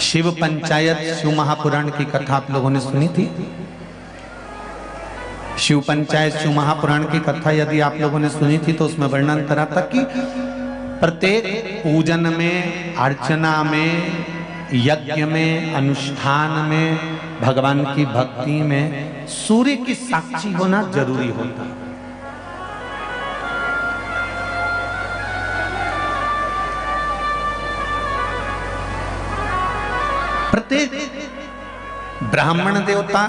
शिव पंचायत शिव महापुराण की कथा आप लोगों ने सुनी थी। शिव पंचायत शिव महापुराण की कथा यदि आप लोगों ने सुनी थी तो उसमें वर्णन करा था कि प्रत्येक पूजन में, अर्चना में, यज्ञ में, अनुष्ठान में, भगवान की भक्ति में सूर्य की साक्षी होना जरूरी होता है। प्रत्येक ब्राह्मण देवता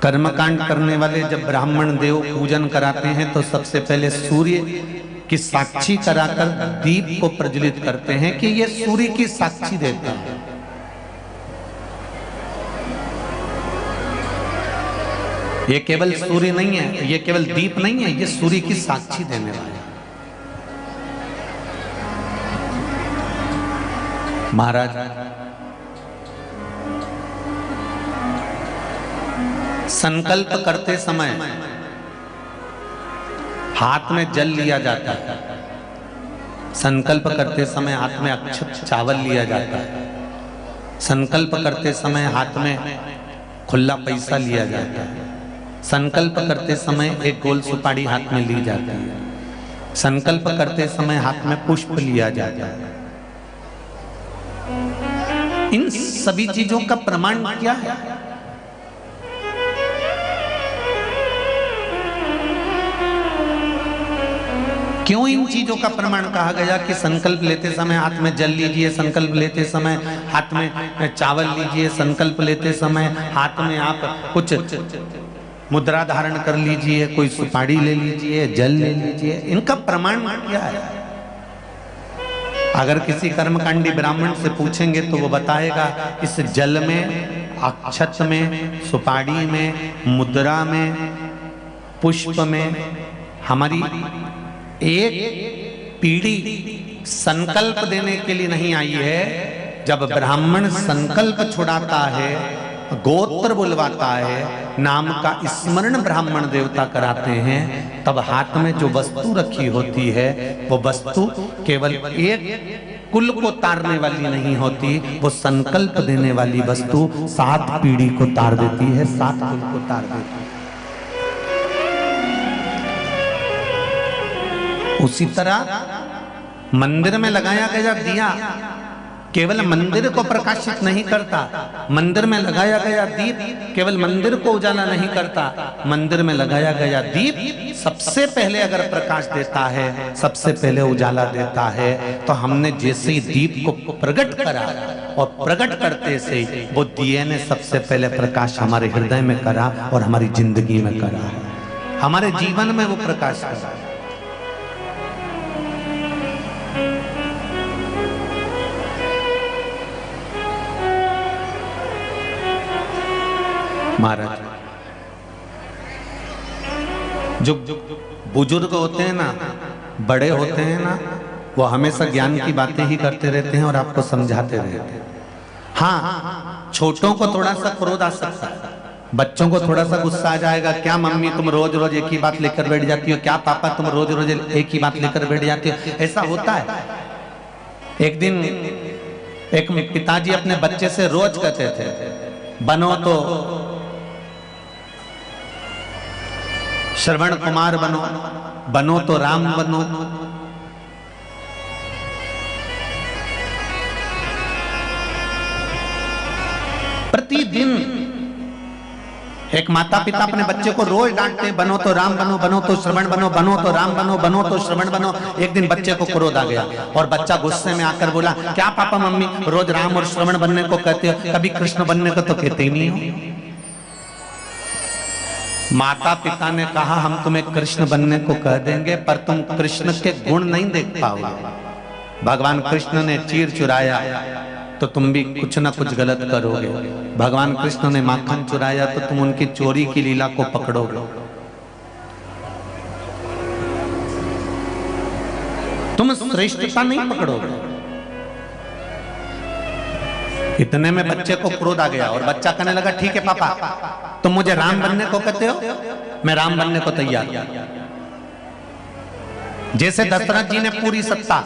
कर्मकांड करने वाले जब ब्राह्मण देव पूजन कराते हैं तो सबसे पहले सूर्य की साक्षी कराकर दीप को प्रज्वलित करते हैं कि ये सूर्य की साक्षी देते हैं। ये केवल सूर्य नहीं है, ये केवल दीप नहीं है, ये सूर्य की साक्षी देने वाले। महाराज संकल्प करते समय हाथ में जल लिया जाता है, संकल्प करते समय हाथ में अक्षत चावल लिया जाता है, संकल्प करते समय हाथ में खुला पैसा लिया जाता है, संकल्प करते समय एक गोल सुपारी हाथ में ली जाती है, संकल्प करते समय हाथ में पुष्प लिया जाता है। इन सभी चीजों का प्रमाण क्या है? क्यों इन चीजों का प्रमाण कहा गया कि संकल्प लेते समय हाथ में जल लीजिए, संकल्प लेते समय हाथ में चावल लीजिए, संकल्प लेते समय हाथ में आप कुछ मुद्रा धारण कर लीजिए, कोई सुपारी ले लीजिए, जल ले लीजिए? इनका प्रमाण क्या है? अगर किसी कर्मकांडी ब्राह्मण से पूछेंगे तो वो बताएगा इस जल में, अक्षत में, सुपारी में, मुद्रा में, पुष्प में हमारी एक पीढ़ी संकल्प देने के लिए नहीं आई है। जब ब्राह्मण संकल्प छुड़ाता है, गोत्र बुलवाता है, नाम का स्मरण ब्राह्मण देवता कराते हैं, तब हाथ में जो वस्तु रखी होती है वो वस्तु केवल एक कुल को तारने वाली नहीं होती, वो संकल्प देने वाली वस्तु 7 पीढ़ी को तार देती है, 7 कुल को तार देती है। उसी तरह मंदिर में लगाया गया दिया केवल मंदिर को प्रकाशित नहीं करता, मंदिर में लगाया गया दीप केवल मंदिर को उजाला नहीं करता, मंदिर में लगाया गया दीप सबसे पहले अगर प्रकाश देता है, सबसे पहले उजाला देता है, तो हमने जैसे ही दीप को प्रकट करा और प्रकट करते से वो दिए ने सबसे पहले प्रकाश हमारे हृदय में करा और हमारी जिंदगी में करा, हमारे जीवन में वो प्रकाश करा। महाराज जो बुजुर्ग होते हैं ना, बड़े होते हैं ना, वो हमेशा ज्ञान की बातें ही करते रहते हैं और आपको समझाते रहते हैं। हाँ, छोटों को थोड़ा सा क्रोध आ सकता है, बच्चों को थोड़ा सा गुस्सा आ जाएगा, क्या मम्मी तुम रोज रोज एक ही बात लेकर बैठ जाती हो, क्या पापा तुम रोज रोज एक ही बात लेकर बैठ जाती हो, ऐसा होता है। एक दिन एक पिताजी अपने बच्चे से रोज कहते थे, बनो तो श्रवण कुमार बनो, बनो तो राम बनो। प्रतिदिन एक माता पिता अपने बच्चे को रोज डांटते, बनो तो राम बनो, बनो तो श्रवण बनो, बनो तो राम बनो, बनो तो श्रवण बनो। एक दिन बच्चे को क्रोध आ गया और बच्चा गुस्से में आकर बोला, क्या पापा मम्मी रोज राम और श्रवण बनने को कहते हो, कभी कृष्ण बनने को तो कहते ही नहीं हो। माता पिता ने कहा, हम तुम्हें कृष्ण बनने को कह देंगे पर तुम कृष्ण के गुण नहीं देख पाओगे। भगवान कृष्ण ने चीर चुराया तो तुम भी कुछ ना कुछ गलत करोगे, भगवान कृष्ण ने माखन चुराया तो तुम उनकी चोरी की लीला को पकड़ोगे, तुम श्रेष्ठता नहीं पकड़ोगे। इतने में बच्चे को क्रोध आ गया और बच्चा कहने लगा, ठीक है पापा, तुम मुझे राम बनने को कहते हो, मैं राम बनने को तैयार। जैसे दशरथ जी ने पूरी सत्ता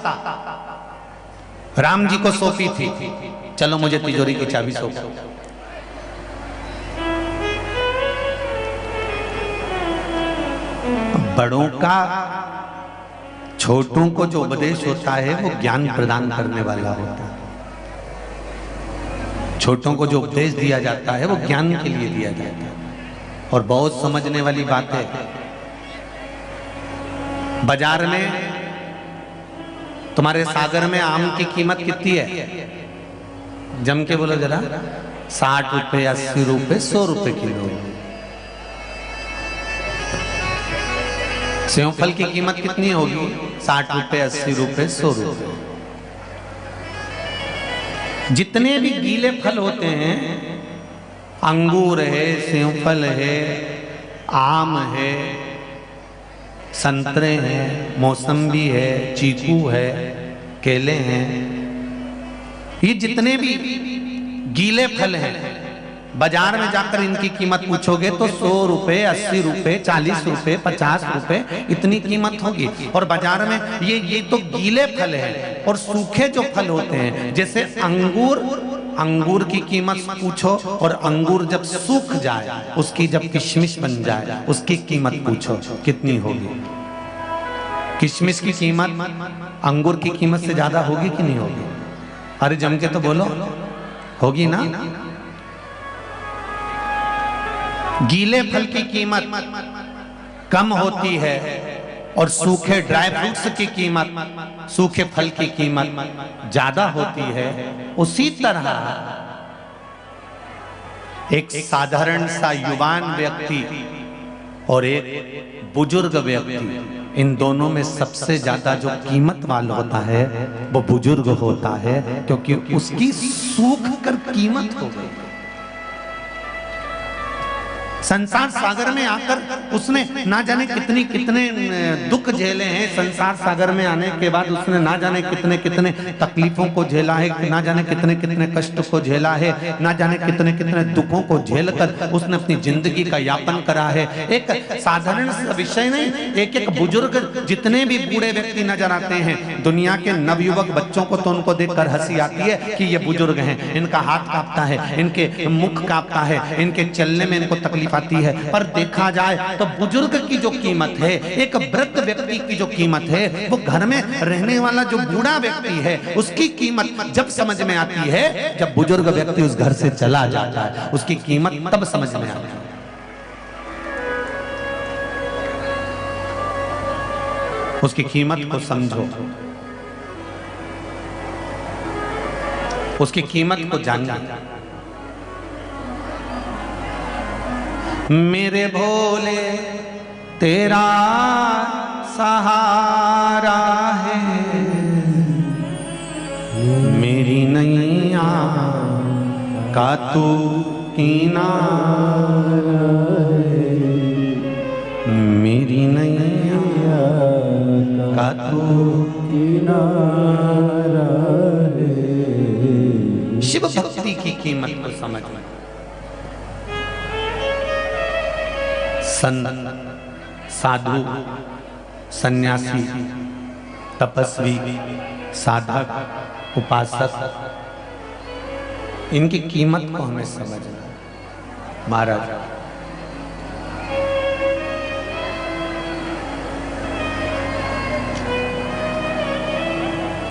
राम जी को सौंपी थी, चलो मुझे तिजोरी की चाबी सौंपो। बड़ों का छोटों को जो उपदेश होता है वो ज्ञान प्रदान करने वाला होता है। छोटों को जो उपदेश दिया जाता है वो ज्ञान के लिए दिया जाता है। और बहुत समझने वाली बात है, बाजार में तुम्हारे सागर में आम की कीमत कितनी है? जम के बोलो जरा। 60 रुपए, 80 रुपए, 100 रुपए किलो। सेव फल की कीमत कितनी होगी? 60 रुपए, 80 रुपए, 100 रुपए। जितने भी गीले फल होते हैं, अंगूर है, सेव फल है, आम है, संतरे हैं, मौसम्बी है, चीकू है, केले हैं, ये जितने भी गीले फल हैं, बाजार में जाकर इनकी कीमत पूछोगे तो 100 रुपए, 80 रुपए, 40 रुपए, 50 रुपए इतनी कीमत होगी। और बाजार में ये तो गीले फल हैं। और सूखे जो फल होते हैं, जैसे अंगूर की कीमत पूछो, और अंगूर जब सूख जाए, उसकी जब किशमिश बन जाए, उसकी कीमत पूछो कितनी होगी। किशमिश की कीमत अंगूर की कीमत से ज्यादा होगी कि नहीं होगी? अरे जम के तो बोलो, होगी ना। गीले फल की कीमत कम होती है और सूखे ड्राई फ्रूट्स की कीमत, सूखे फल की कीमत ज्यादा होती है। उसी तरह एक साधारण सा युवान व्यक्ति और एक बुजुर्ग व्यक्ति, इन दोनों में सबसे ज्यादा जो कीमत वाला होता है वो बुजुर्ग होता है, क्योंकि उसकी सूख कर कीमत हो गई। संसार सागर में आकर उसने ना जाने कितने दुख झेले हैं। संसार सागर में आने के बाद उसने ना जाने कितने तकलीफों को झेला है, ना जाने कितने कष्ट को झेला है, ना जाने कितने दुखों को झेलकर उसने अपनी जिंदगी का यापन करा है। एक साधारण विषय नहीं, एक बुजुर्ग, जितने भी बूढ़े व्यक्ति नजर आते हैं दुनिया के नवयुवक बच्चों को, तो उनको देखकर हंसी आती है कि ये बुजुर्ग हैं। इनका हाथ कांपता है, इनके मुख कांपता है, इनके चलने में इनको तकलीफ आती है। पर देखा जाए तो बुजुर्ग की जो कीमत है, एक वृद्ध व्यक्ति की जो कीमत है, वो घर में रहने वाला जो बूढ़ा व्यक्ति है उसकी कीमत जब समझ में आती है जब बुजुर्ग व्यक्ति उस घर से चला जाता है, उसकी कीमत तब समझ में आती है। उसकी कीमत को समझो, उसकी कीमत को जानो। मेरे भोले तेरा सहारा है, मेरी नैया का तू किनारा है, मेरी नैया का तू किनारा है। शिव भक्ति की कीमत को समझ में संत, साधु, सन्यासी, तपस्वी, साधक, उपासक, इनकी कीमत को हमें समझना। महाराज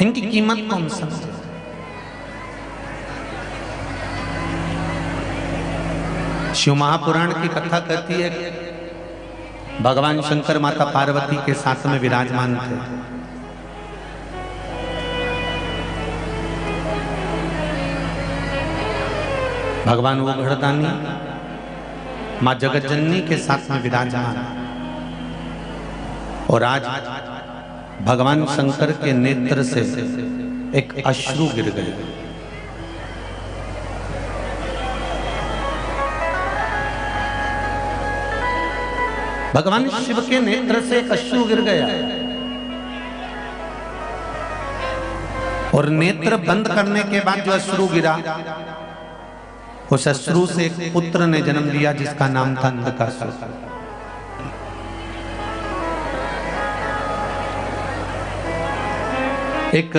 इनकी कीमत को हम समझें। शिव महापुराण की कथा कहती है कि भगवान शंकर माता पार्वती के साथ में विराजमान थे। भगवान वो घड़दानी मां जगतजननी के साथ में विराजमान, और आज भगवान शंकर के नेत्र से एक अश्रु गिर गए। भगवान शिव के नेत्र से एक अश्रु गिर गया, और नेत्र बंद करने के बाद जो अश्रु गिरा, उस अश्रु से एक पुत्र ने जन्म लिया जिसका नाम था नरकासुर। एक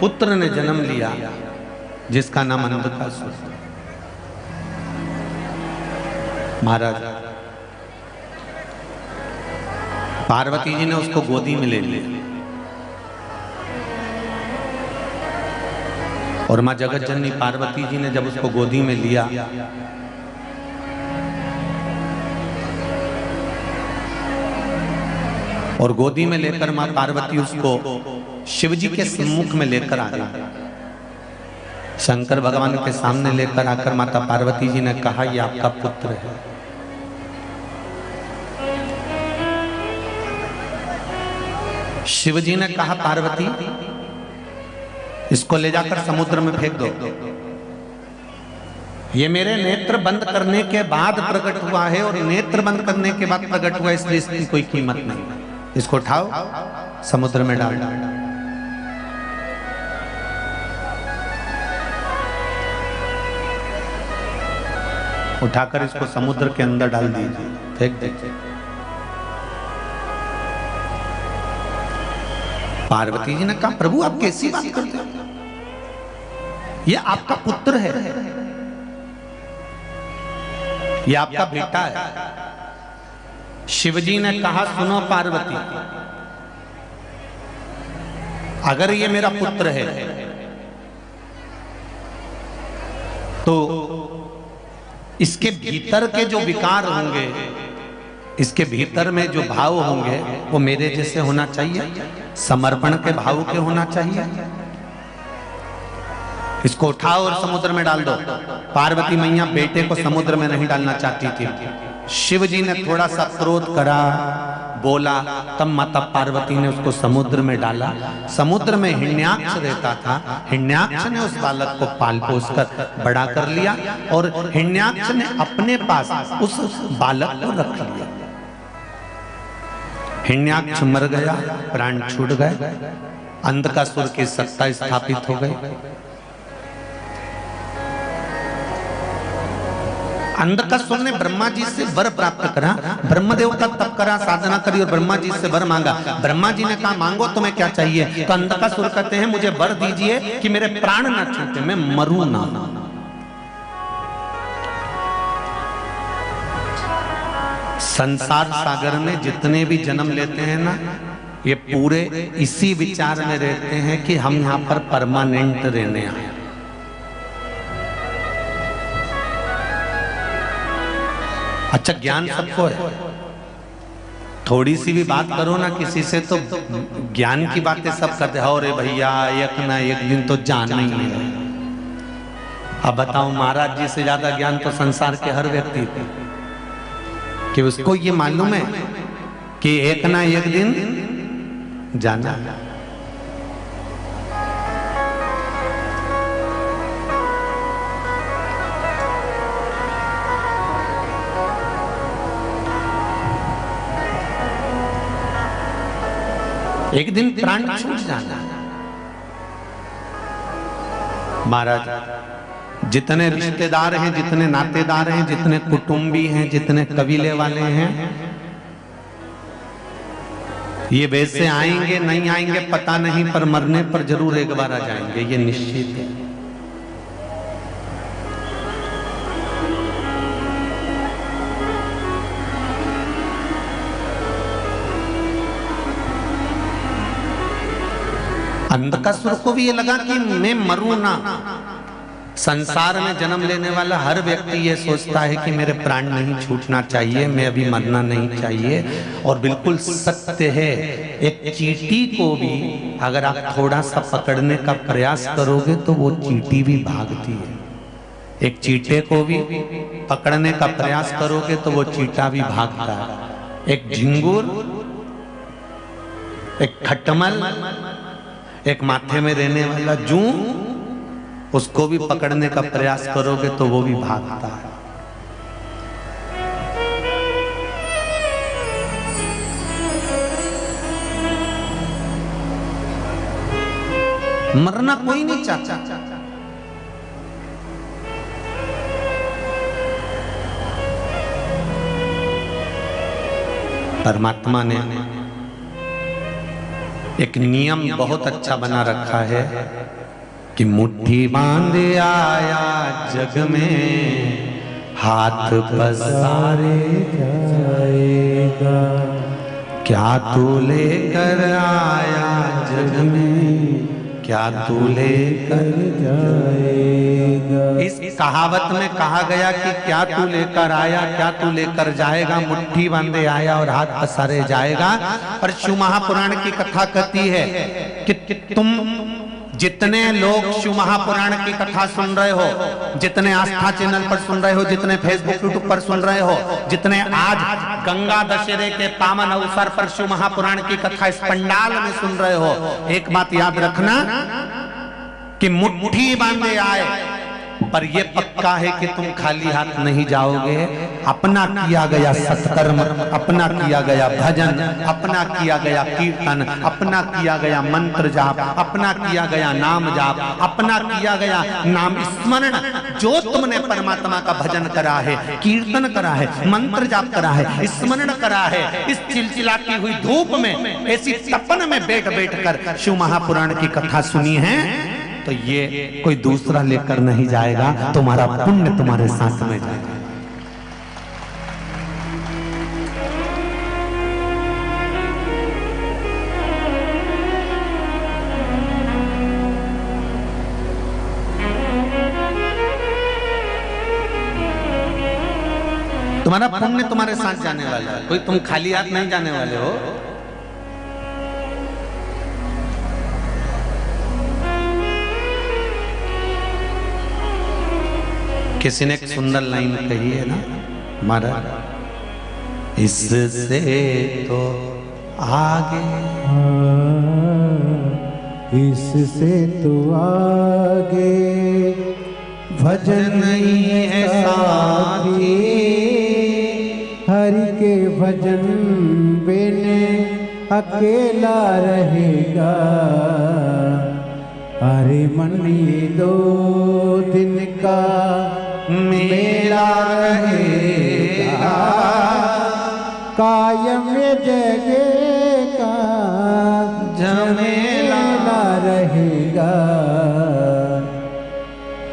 पुत्र ने जन्म लिया जिसका नाम अंधकासुर। महाराज पार्वती जी ने उसको गोदी में ले लिया और मां जगत जननी पार्वती जी ने जब उसको गोदी में लिया और गोदी में लेकर मां पार्वती उसको शिव जी के सम्मुख में लेकर आ गई। शंकर भगवान के सामने लेकर आकर माता पार्वती जी ने कहा, यह आपका पुत्र है। शिव जी ने कहा, पार्वती इसको ले जाकर समुद्र में फेंक दो। ये मेरे नेत्र बंद करने के बाद प्रकट हुआ है और नेत्र बंद करने के बाद प्रकट हुआ, इसलिए इसकी कोई कीमत नहीं। इसको उठाओ समुद्र में डाल। उठाकर इसको समुद्र के अंदर डाल दीजिए, फेंक दीजिए। पार्वती जी ने कहा, प्रभु आप कैसी बात करते हो? ये आपका पुत्र है, ये आपका बेटा है। शिवजी ने कहा, सुनो पार्वती, अगर ये मेरा पुत्र है तो इसके भीतर के जो विकार होंगे, इसके भीतर में जो भाव होंगे वो मेरे जैसे होना चाहिए, समर्पण के भाव के होना चाहिए। इसको उठाओ और समुद्र में डाल दो। पार्वती मैया बेटे को समुद्र में नहीं डालना चाहती थी। शिव जी ने थोड़ा सा क्रोध करा, बोला, तब माता पार्वती ने उसको समुद्र में डाला। समुद्र में हिरण्याक्ष रहता था। हिरण्याक्ष ने उस बालक को पाल पोस कर बड़ा कर लिया और हिरण्याक्ष ने अपने पास उस बालक को रख लिया। हिरण्याक्ष मर गया, प्राण छूट गए, अंधकासुर की सत्ता स्थापित हो गई। अंधकासुर ने ब्रह्मा जी से वर प्राप्त करा, ब्रह्मदेव का तप करा, साधना करी और ब्रह्मा जी से वर मांगा। ब्रह्मा जी ने कहा, मांगो तुम्हें क्या चाहिए? तो अंधकासुर कहते हैं, मुझे वर दीजिए कि मेरे प्राण ना छूटे, मैं मरूं ना। संसार सागर में जितने भी जन्म लेते हैं ना, ये पूरे इसी विचार में रहते हैं कि हम यहाँ पर परमानेंट रहने आए। अच्छा, ज्ञान सबको है, थोड़ी सी भी बात करो ना किसी से तो ज्ञान की बातें सब करते हैं। अरे भैया एक ना एक दिन तो जाना ही है। अब बताओ, महाराज जी से ज्यादा ज्ञान तो संसार के हर व्यक्ति को, कि उसको ये मालूम है कि एक ना एक दिन जाना है। एक दिन प्राण छूट जाना। महाराज, जितने रिश्तेदार हैं, जितने नातेदार हैं, जितने कुटुंबी हैं, जितने कबीले वाले हैं, ये वैसे आएंगे नहीं आएंगे पता नहीं, पर मरने पर जरूर एक बार आ जाएंगे, ये निश्चित है। अंधकासुर को भी ये लगा कि मैं मरूं ना। संसार में जन्म लेने वाला हर व्यक्ति ये सोचता है कि मेरे प्राण नहीं छूटना चाहिए, मैं अभी मरना नहीं चाहिए। और बिल्कुल सत्य है, एक चींटी को भी अगर आप थोड़ा सा पकड़ने का प्रयास करोगे तो वो चींटी भी भागती है। एक चींटे को भी पकड़ने का प्रयास करोगे तो वो चींटा भी भागता है। एक झिंगुर, एक खटमल, एक माथे में रहने वाला जू, उसको भी पकड़ने का प्रयास करोगे तो वो भी भागता है। मरना कोई नहीं चाहता। परमात्मा ने एक नियम बहुत अच्छा बना रखा है कि मुट्ठी बांध आया जग में, हाथ पसारे जाएगा। क्या तू लेकर आया जग में, क्या तू लेकर जाएगा। इस कहावत में कहा गया कि क्या तू लेकर आया, क्या तू लेकर जाएगा, मुट्ठी बांधे आया और हाथ पसारे जाएगा। और शिव महापुराण की कथा कहती है कि तुम जितने लोग शिव महापुराण की कथा सुन रहे हो, जितने आस्था चैनल पर सुन रहे हो, जितने फेसबुक यूट्यूब पर सुन रहे हो, जितने आज गंगा दशहरे के पावन अवसर पर शिव महापुराण की कथा इस पंडाल में सुन रहे हो, एक बात याद रखना कि मुट्ठी बांधे आए, पर यह पक्का है कि तुम खाली हाथ नहीं जाओगे। अपना किया गया सत्कर्म, अपना किया गया भजन, अपना किया गया कीर्तन, अपना किया गया मंत्र जाप, अपना किया गया नाम जाप, अपना किया गया नाम स्मरण, जो तुमने परमात्मा का भजन करा है, कीर्तन करा है, मंत्र जाप करा है, स्मरण करा है, इस चिलचिलाती हुई धूप में ऐसी तपन में बैठ बैठ कर शिव महापुराण की कथा सुनी है, तो ये कोई दूसरा लेकर नहीं जाएगा, तुम्हारा पुण्य तुम्हारे साथ में जाएगा। तुम्हारा पुण्य तुम्हारे साथ जाने वाला है, कोई तुम खाली हाथ नहीं जाने वाले हो। किसी ने एक सुंदर लाइन कही है ना महाराज, इससे तो आगे, इससे तो आगे भजन नहीं है साथी, हरि के भजन बिन अकेला रहेगा। अरे मन ये 2 दिन का मेला रहेगा, कायम जगह का झमेला रहेगा।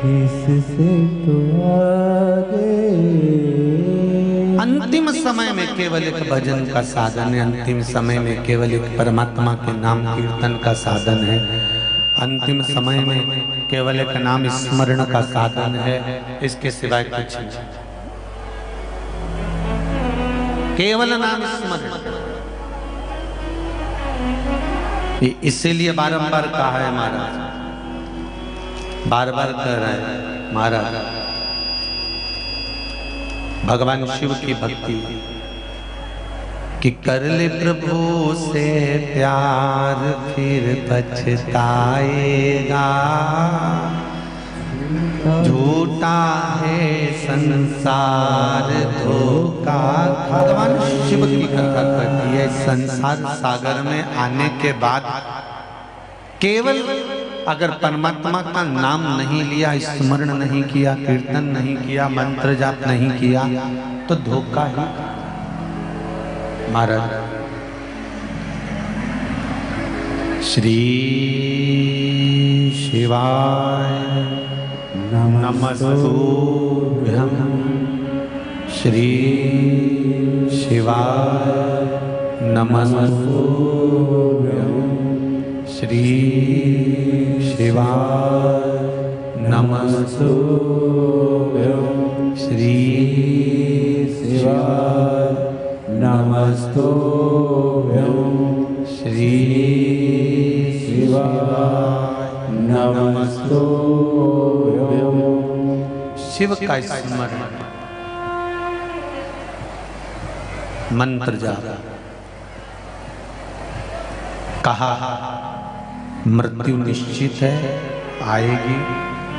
इससे तो आगे, अंतिम समय में केवल एक भजन का साधन है, अंतिम समय में केवल एक परमात्मा के नाम कीर्तन का साधन है, अंतिम समय में केवल एक नाम स्मरण का साधन है, इसके सिवाय कुछ नहीं। केवल नाम स्मरण, इसीलिए बारंबार कहा है महाराज, बार बार कह रहा है महाराज, भगवान शिव की भक्ति कि कर ले प्रभु से प्यार फिर पछताएगा, झूठा है संसार धोखा। भगवान शिव की कथा करती है, संसार सागर में आने के बाद केवल अगर परमात्मा का नाम नहीं लिया, स्मरण नहीं किया, कीर्तन नहीं किया, मंत्र जाप नहीं किया, तो धोखा ही महाराज। श्री शिवाय नमस्तुभ्यं, श्री शिवाय नमस्तुभ्यं, श्री शिवाय नमस्तुभ्यं, श्री शिवाय नमस्तुभ्यं, श्री शिवाय नमस्तुभ्यं। शिव का स्मरण, मंत्र जाप, कहा मृत्यु निश्चित है, आएगी,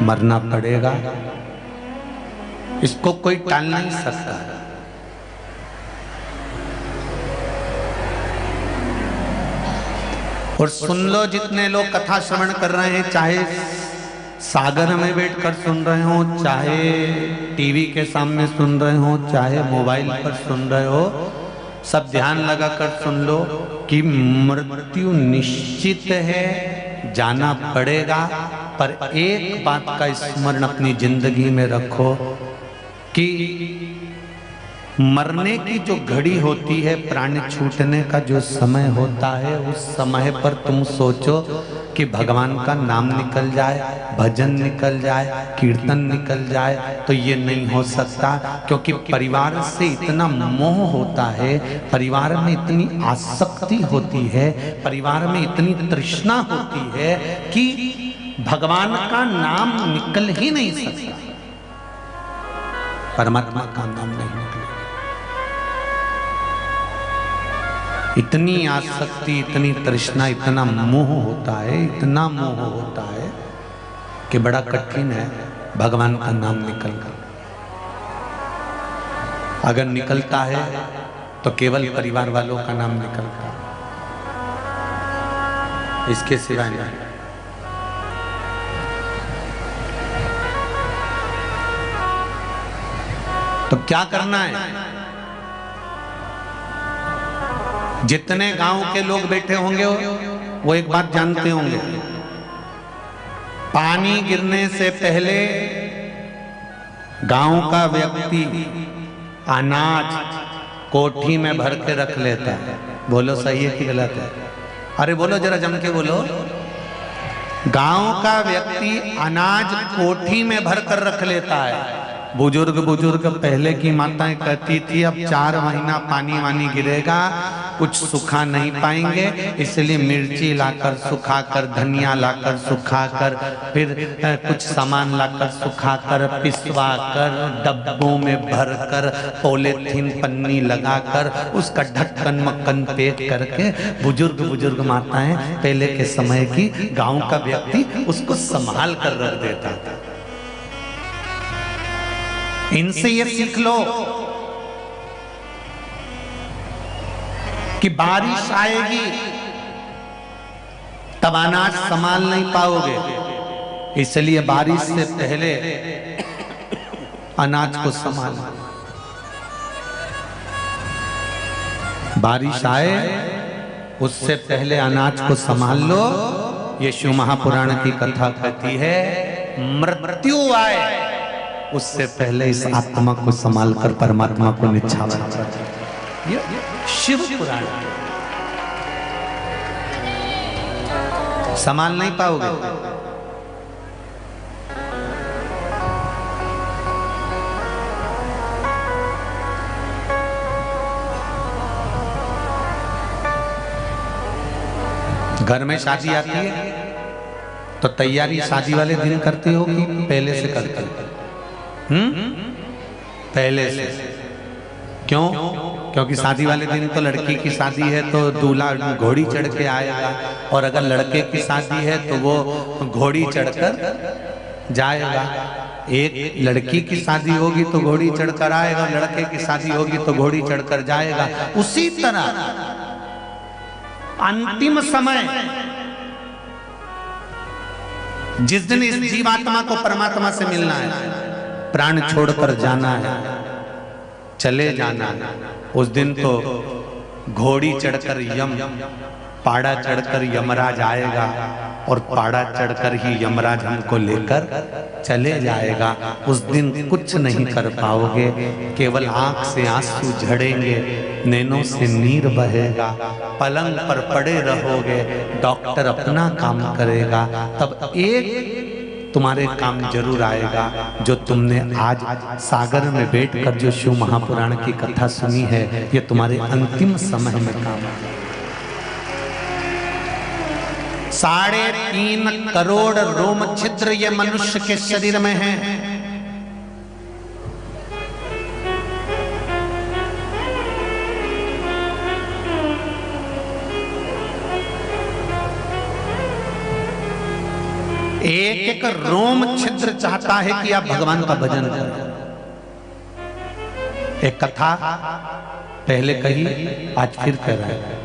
मरना पड़ेगा, इसको कोई टाल नहीं सकता। और सुन लो, जितने लोग कथा श्रवण कर रहे हैं, चाहे सागर में बैठकर सुन रहे हो, चाहे टीवी के सामने सुन रहे हो, चाहे मोबाइल पर सुन रहे हो, सब ध्यान लगाकर सुन लो कि मृत्यु निश्चित है, जाना पड़ेगा, पर एक बात का स्मरण अपनी जिंदगी में रखो कि मरने की जो घड़ी होती है, प्राण छूटने का जो समय होता है, उस समय पर तुम सोचो कि भगवान का नाम निकल जाए, भजन निकल जाए, कीर्तन निकल जाए, तो ये नहीं हो सकता। क्योंकि परिवार से इतना मोह होता है, परिवार में इतनी आसक्ति होती है, परिवार में इतनी तृष्णा होती है कि भगवान का नाम निकल ही नहीं सकता, परमात्मा का नाम नहीं निकलेगा। इतनी आसक्ति, इतनी तृष्णा, इतना मोह होता है, इतना मोह होता है कि बड़ा कठिन है भगवान का नाम निकलना। अगर निकलता है तो केवल परिवार वालों का नाम निकलता है, इसके सिवाय नहीं। तो क्या करना है? जितने गांव के लोग बैठे होंगे वो एक बात जानते होंगे, पानी गिरने से पहले गांव का व्यक्ति अनाज कोठी में भर के रख लेता है। बोलो सही है कि गलत है? अरे बोलो जरा जम के बोलो। गांव का व्यक्ति अनाज कोठी में भर कर रख लेता है। बुजुर्ग पहले की माताएं कहती थी अब 4 महीना पानी वानी गिरेगा, कुछ सुखा नहीं पाएंगे, इसलिए मिर्ची लाकर सुखाकर, धनिया लाकर सुखाकर, फिर कुछ सामान लाकर सुखाकर, पिसवा कर, डब्बों में भरकर, पॉलीथीन पन्नी लगाकर, उसका ढक्कन मक्कन पैक करके बुजुर्ग माताएं पहले के समय की गांव का व्यक्ति उसको संभाल कर रख देता था। इनसे ये सीख लो कि बारिश आएगी तब अनाज संभाल नहीं पाओगे, इसलिए बारिश से पहले अनाज को संभालो। बारिश आए उससे पहले अनाज को संभाल लो। ये शिव महापुराण की कथा कहती है मृत्यु आए उससे पहले इस आत्मा को संभाल कर परमात्मा को निछावर कर। ये शिव पुराण संभाल नहीं पाओगे। घर में शादी आती है तो तैयारी शादी वाले दिन करते हो कि पहले से करते हो? पहले से। क्यों? क्योंकि शादी वाले दिन तो लड़की की शादी है तो दूल्हा घोड़ी चढ़ के आएगा, और अगर लड़के की शादी है तो वो घोड़ी चढ़कर जाएगा। एक लड़की की शादी होगी तो घोड़ी चढ़कर आएगा, लड़के की शादी होगी तो घोड़ी चढ़कर जाएगा। उसी तरह अंतिम समय जिस दिन इस जीवात्मा को परमात्मा से मिलना है, प्राण छोड़कर जाना है, चले जाना है, उस दिन तो घोड़ी चढ़कर पाड़ा चढ़कर यमराज आएगा, और पाड़ा चढ़कर ही यमराज हमको लेकर चले जाएगा। उस दिन कुछ नहीं कर पाओगे, केवल आंख से आंसू झड़ेंगे, नैनों से नीर बहेगा, पलंग पर पड़े रहोगे, डॉक्टर अपना काम करेगा, तब एक तुम्हारे काम जरूर आएगा जो तुमने आज सागर में बैठकर जो शिव महापुराण की कथा सुनी है, ये तुम्हारे अंतिम समय में काम आएगा। 3.5 करोड़ रोम छिद्र ये मनुष्य के शरीर में है। एक रोम छिद्र चाहता है कि आप भगवान का भजन करें। एक कथा पहले कही, आज फिर कह रहे हैं।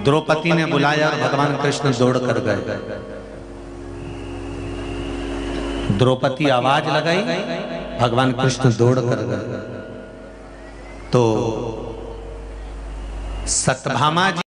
द्रौपदी ने बुलाया और भगवान कृष्ण दौड़ कर गए। द्रौपदी आवाज लगाई भगवान कृष्ण दौड़ कर गए तो सत्यभामा जी